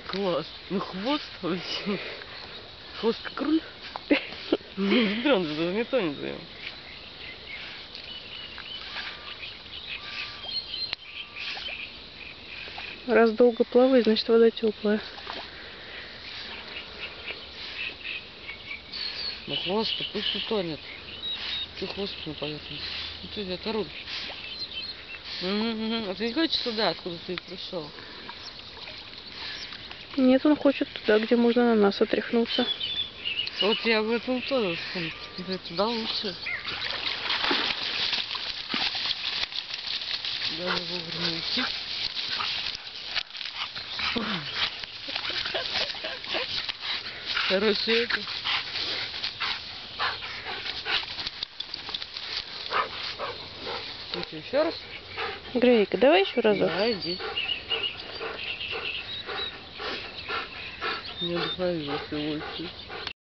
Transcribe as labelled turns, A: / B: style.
A: Класс. Ну хвост вообще. Хвост как руль. Смотри, он же даже не тонет за него.
B: Раз долго плавает, значит вода теплая.
A: Ну хвост-то пусть утонет. Че хвост на поверхности? Это руль. А ты не хочешь сюда, откуда ты пришел?
B: Нет, он хочет туда, где можно на нас отряхнуться.
A: Вот я об этом тоже вспомнил. Да туда лучше. Даже вовремя уйти. Хорошо это. Что, еще раз?
B: Грейка, давай еще разок.
A: Да, иди. Не вдохновился больше.